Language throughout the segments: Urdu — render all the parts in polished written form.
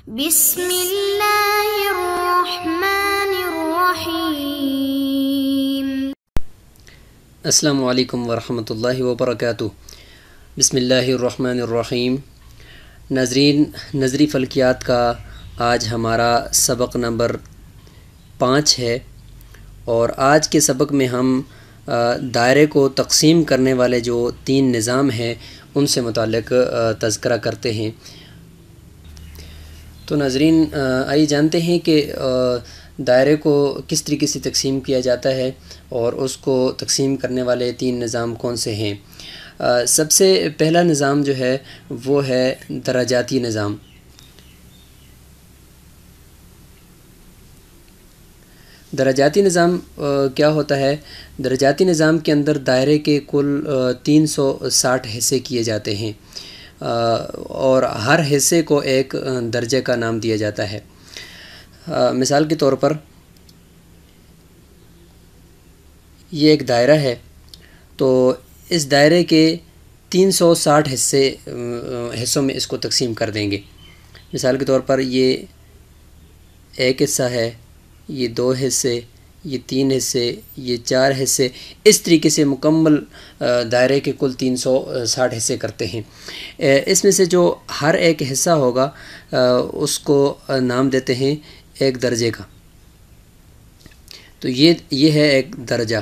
بسم اللہ الرحمن الرحیم۔ السلام علیکم ورحمۃ اللہ وبرکاتہ۔ بسم اللہ الرحمن الرحیم۔ ناظرین، نظری فلکیات کا آج ہمارا سبق نمبر 5 ہے، اور آج کے سبق میں ہم دائرے کو تقسیم کرنے والے جو 3 نظام ہیں ان سے متعلق تذکرہ کرتے ہیں۔ تو ناظرین، آئیے جانتے ہیں کہ دائرے کو کس طریقے سے تقسیم کیا جاتا ہے اور اس کو تقسیم کرنے والے 3 نظام کون سے ہیں۔ سب سے پہلا نظام جو ہے وہ ہے درجاتی نظام۔ درجاتی نظام کیا ہوتا ہے؟ درجاتی نظام کے اندر دائرے کے کل 360 حصے کیے جاتے ہیں، اور ہر حصے کو ایک درجے کا نام دیا جاتا ہے۔ مثال کے طور پر یہ ایک دائرہ ہے، تو اس دائرے کے 360 حصوں میں اس کو تقسیم کر دیں گے۔ مثال کے طور پر یہ ایک حصہ ہے، یہ 2 حصے، یہ 3 حصے، یہ 4 حصے، اس طریقے سے مکمل دائرے کے کل 360 حصے کرتے ہیں۔ اس میں سے جو ہر ایک حصہ ہوگا اس کو نام دیتے ہیں ایک درجے کا۔ تو یہ ہے ایک درجہ،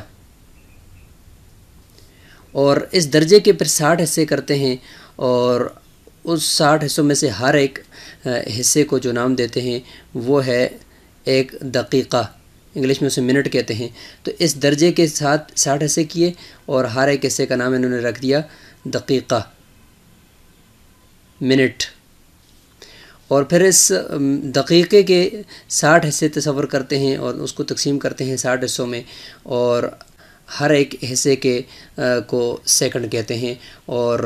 اور اس درجے کے پھر 60 حصے کرتے ہیں، اور اس 60 حصوں میں سے ہر ایک حصے کو جو نام دیتے ہیں وہ ہے ایک دقیقہ، انگلش میں اسے منٹ کہتے ہیں۔ تو اس درجے کے ساتھ 60 حصے کیے، اور ہر ایک حصے کا نام انہوں نے رکھ دیا دقیقہ، منٹ۔ اور پھر اس دقیقے کے 60 حصے تصور کرتے ہیں اور اس کو تقسیم کرتے ہیں 60 حصوں میں، اور ہر ایک حصے کے کو سیکنڈ کہتے ہیں، اور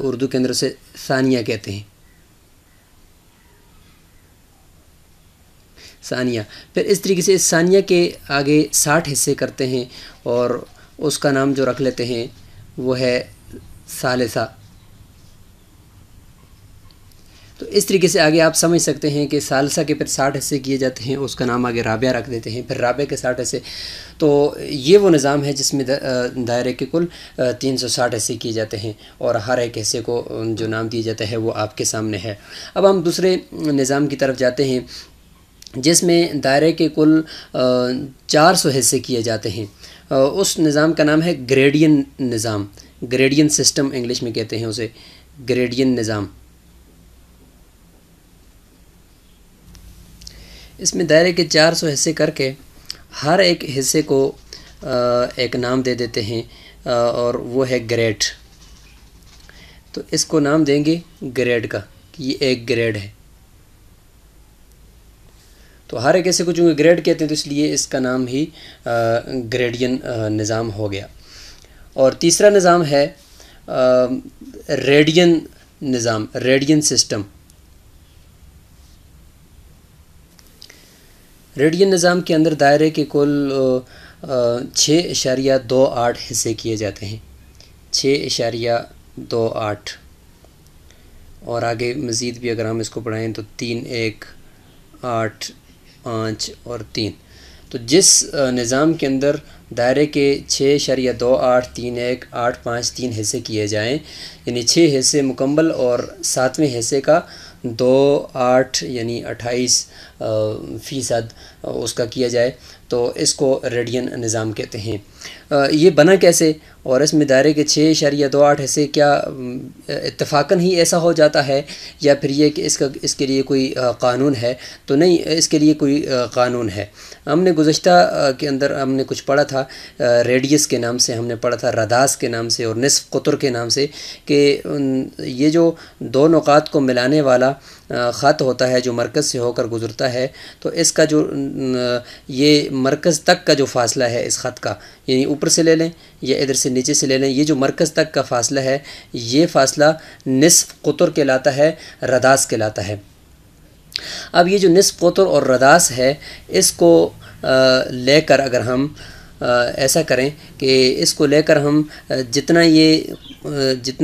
اردو کے اندر اسے ثانیہ کہتے ہیں، ثانیہ۔ پھر اس طریقے سے اس ثانیہ کے آگے 60 حصے کرتے ہیں، اور اس کا نام جو رکھ لیتے ہیں وہ ہے ثالثہ۔ تو اس طریقے سے آگے آپ سمجھ سکتے ہیں کہ ثالثہ کے پھر 60 حصے کیے جاتے ہیں، اس کا نام آگے رابعہ رکھ دیتے ہیں، پھر رابعہ کے 60 حصے۔ تو یہ وہ نظام ہے جس میں دائرے کے کل 360 حصے کیے جاتے ہیں، اور ہر ایک حصے کو جو نام دیا جاتا ہے وہ آپ کے سامنے ہے۔ اب ہم دوسرے نظام کی طرف جاتے ہیں جس میں دائرے کے کل 400 حصے کیے جاتے ہیں۔ اس نظام کا نام ہے گریڈین نظام، گریڈین سسٹم انگلش میں کہتے ہیں اسے، گریڈین نظام۔ اس میں دائرے کے 400 حصے کر کے ہر ایک حصے کو ایک نام دے دیتے ہیں، اور وہ ہے گریڈ۔ تو اس کو نام دیں گے گریڈ کا، کہ یہ ایک گریڈ ہے۔ تو ہر ایک حصے کو چونکہ گریڈ کہتے ہیں تو اس لیے اس کا نام ہی گریڈین نظام ہو گیا۔ اور تیسرا نظام ہے ریڈین نظام، ریڈین سسٹم۔ ریڈین نظام کے اندر دائرے کے کل 6.28 حصے کیے جاتے ہیں، 6.28، اور آگے مزید بھی اگر ہم اس کو پڑھائیں تو 3، 1، 8، 5 اور 3۔ تو جس نظام کے اندر دائرے کے 6.28، 3، 1، 8، 5، 3 حصے کیے جائیں، یعنی 6 حصے مکمل اور 7ویں حصے کا 2، 8 یعنی 28% اس کا کیا جائے، تو اس کو ریڈین نظام کہتے ہیں۔ یہ بنا کیسے؟ اور اس میں دائرے کے 6.28 حصے کیا اتفاقاً ہی ایسا ہو جاتا ہے، یا پھر یہ کہ اس کے لیے کوئی قانون ہے؟ تو نہیں، اس کے لیے کوئی قانون ہے۔ ہم نے گزشتہ کے اندر ہم نے کچھ پڑھا تھا، ریڈیس کے نام سے ہم نے پڑھا تھا، رداس کے نام سے اور نصف قطر کے نام سے، کہ یہ جو 2 نقاط کو ملانے والا خط ہوتا ہے جو مرکز سے ہو کر گزرتا ہے، تو اس کا جو یہ مرکز تک کا جو فاصلہ ہے اس خط کا، یعنی اوپر سے لے لیں یا ادھر سے نیچے سے لے لیں، یہ جو مرکز تک کا فاصلہ ہے یہ فاصلہ نصف قطر کہلاتا ہے، رداس کہلاتا ہے۔ اب یہ جو نصف قطر اور رداس ہے، اس کو لے کر اگر ہم ایسا کریں کہ اس کو لے کر ہم جتنا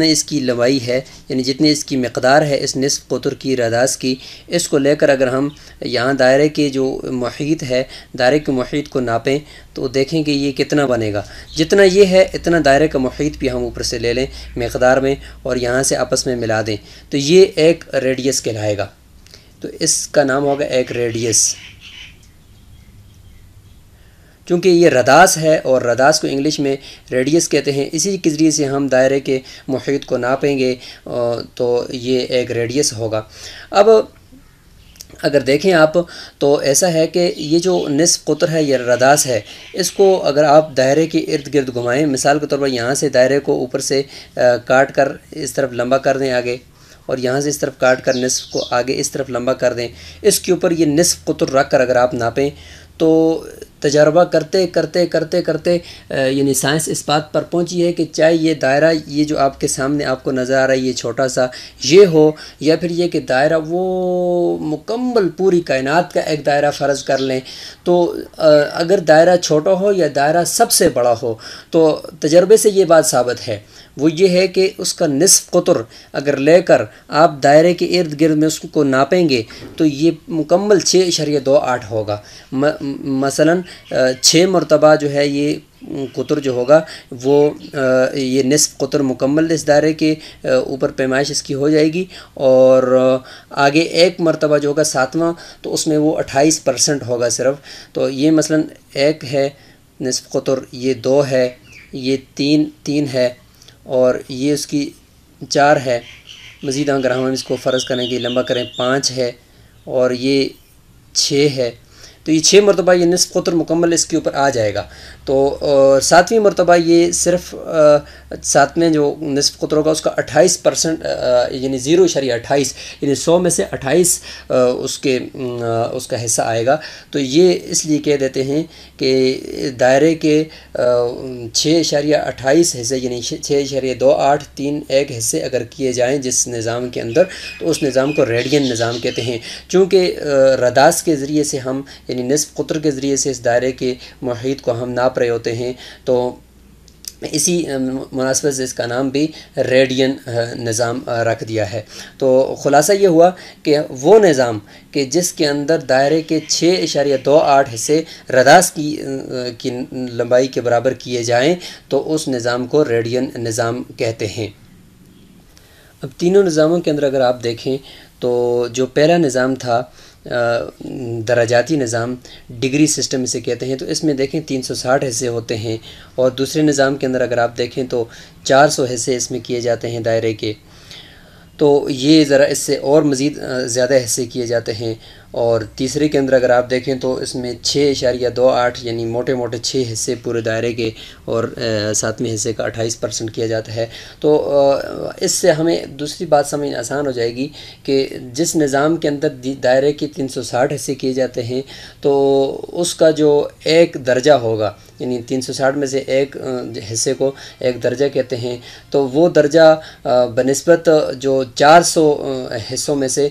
اس کی لمبائی ہے، یعنی جتنی اس کی مقدار ہے اس نصف قطر کی رداس کی، اس کو لے کر اگر ہم یہاں دائرے کے جو محیط ہے، دائرے کے محیط کو ناپیں تو دیکھیں کہ یہ کتنا بنے گا۔ جتنا یہ ہے اتنا دائرے کا محیط بھی ہم اوپر سے لے لیں مقدار میں اور یہاں سے آپس میں ملا دیں، تو یہ ایک ریڈیس کہلائے گا۔ تو اس کا نام ہوگا ایک ریڈیس، چونکہ یہ رداس ہے اور رداس کو انگلش میں ریڈیس کہتے ہیں، اسی کے ذریعے سے ہم دائرے کے محیط کو ناپیں گے تو یہ ایک ریڈیس ہوگا۔ اب اگر دیکھیں آپ تو ایسا ہے کہ یہ جو نصف قطر ہے یہ رداس ہے، اس کو اگر آپ دائرے کے ارد گرد گھمائیں، مثال کے طور پر یہاں سے دائرے کو اوپر سے کاٹ کر اس طرف لمبا کر دیں آگے، اور یہاں سے اس طرف کاٹ کر نصف کو آگے اس طرف لمبا کر دیں، اس کے اوپر یہ نصف قطر رکھ کر اگر آپ ناپیں تو تجربہ کرتے کرتے کرتے کرتے یعنی سائنس اس بات پر پہنچی ہے کہ چاہے یہ دائرہ یہ جو آپ کے سامنے آپ کو نظر آ رہا ہے یہ چھوٹا سا یہ ہو، یا پھر یہ کہ دائرہ وہ مکمل پوری کائنات کا ایک دائرہ فرض کر لیں، تو اگر دائرہ چھوٹا ہو یا دائرہ سب سے بڑا ہو تو تجربے سے یہ بات ثابت ہے، وہ یہ ہے کہ اس کا نصف قطر اگر لے کر آپ دائرے کے ارد گرد میں اس کو ناپیں گے تو یہ مکمل 6.28 ہوگا۔ مثلا 6 مرتبہ جو ہے یہ قطر جو ہوگا وہ یہ نصف قطر مکمل اس دائرے کے اوپر پیمائش اس کی ہو جائے گی، اور آگے 1 مرتبہ جو ہوگا 7واں تو اس میں وہ 28% ہوگا صرف۔ تو یہ مثلا 1 ہے نصف قطر، یہ 2 ہے، یہ 3 ہے، اور یہ اس کی 4 ہے، مزید اگر ہم اس کو فرض کریں کہ لمبا کریں 5 ہے، اور یہ 6 ہے، تو یہ 6 مرتبہ یہ نصف قطر مکمل اس کے اوپر آ جائے گا۔ تو 7ویں مرتبہ یہ صرف 7ویں جو نصف قطر ہوگا اس کا 28% یعنی 0.28 یعنی 100 میں سے 28 اس کا حصہ آئے گا۔ تو یہ اس لیے کہہ دیتے ہیں کہ دائرے کے 6.28 حصے یعنی 6.2831 حصے اگر کیے جائیں جس نظام کے اندر تو اس نظام کو ریڈین نظام کہتے ہیں، چونکہ رداس کے ذریعے سے ہم یعنی نصف قطر کے ذریعے سے اس دائرے کے محیط کو ہم ناپ رہے ہوتے ہیں، تو اسی مناسبت سے اس کا نام بھی ریڈین نظام رکھ دیا ہے۔ تو خلاصہ یہ ہوا کہ وہ نظام کہ جس کے اندر دائرے کے 6.28 حصے رداس کی لمبائی کے برابر کیے جائیں تو اس نظام کو ریڈین نظام کہتے ہیں۔ اب تینوں نظاموں کے اندر اگر آپ دیکھیں تو جو پہلا نظام تھا درجاتی نظام، ڈگری سسٹم اسے کہتے ہیں، تو اس میں دیکھیں 360 حصے ہوتے ہیں، اور دوسرے نظام کے اندر اگر آپ دیکھیں تو 400 حصے اس میں کیے جاتے ہیں دائرے کے، تو یہ ذرا اس سے اور مزید زیادہ حصے کیے جاتے ہیں۔ اور تیسرے کے اندر اگر آپ دیکھیں تو اس میں 6.28 یعنی موٹے 6 حصے پورے دائرے کے، اور 7ویں حصے کا 28% کیا جاتا ہے۔ تو اس سے ہمیں دوسری بات سمجھ آسان ہو جائے گی کہ جس نظام کے اندر دائرے کے 360 حصے کیے جاتے ہیں تو اس کا جو ایک درجہ ہوگا، یعنی 360 میں سے ایک حصے کو ایک درجہ کہتے ہیں، تو وہ درجہ بنسبت جو 400 حصوں میں سے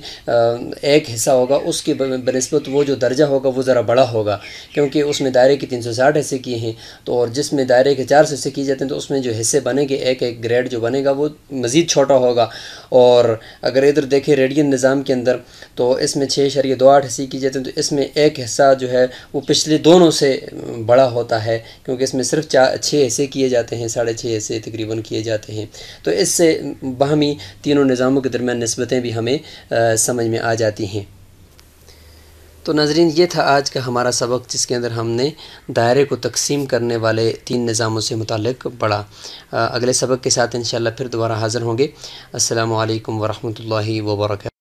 ایک حصہ ہوگا اس کے بنسبت وہ جو درجہ ہوگا وہ ذرا بڑا ہوگا، کیونکہ اس میں دائرے کے 360 حصے کیے ہیں، تو اور جس میں دائرے کے 400 حصے کیے جاتے ہیں تو اس میں جو حصے بنے گے ایک گریڈ جو بنے گا وہ مزید چھوٹا ہوگا۔ اور اگر ادھر دیکھیں ریڈین نظام کے اندر تو اس میں 6.28 حصے کی جاتے ہیں، تو اس میں ایک حصہ جو ہے وہ پچھلے دونوں سے بڑا ہوتا ہے، کیونکہ اس میں صرف 6 حصے کیے جاتے ہیں، 6.5 حصے تقریباً کیے جاتے ہیں۔ تو اس سے باہمی تینوں نظاموں کے درمیان نسبتیں بھی ہمیں سمجھ میں آ جاتی ہیں۔ تو ناظرین یہ تھا آج کا ہمارا سبق، جس کے اندر ہم نے دائرے کو تقسیم کرنے والے 3 نظاموں سے متعلق پڑھا۔ اگلے سبق کے ساتھ انشاءاللہ پھر دوبارہ حاضر ہوں گے۔ السلام علیکم ورحمۃ اللہ وبرکاتہ۔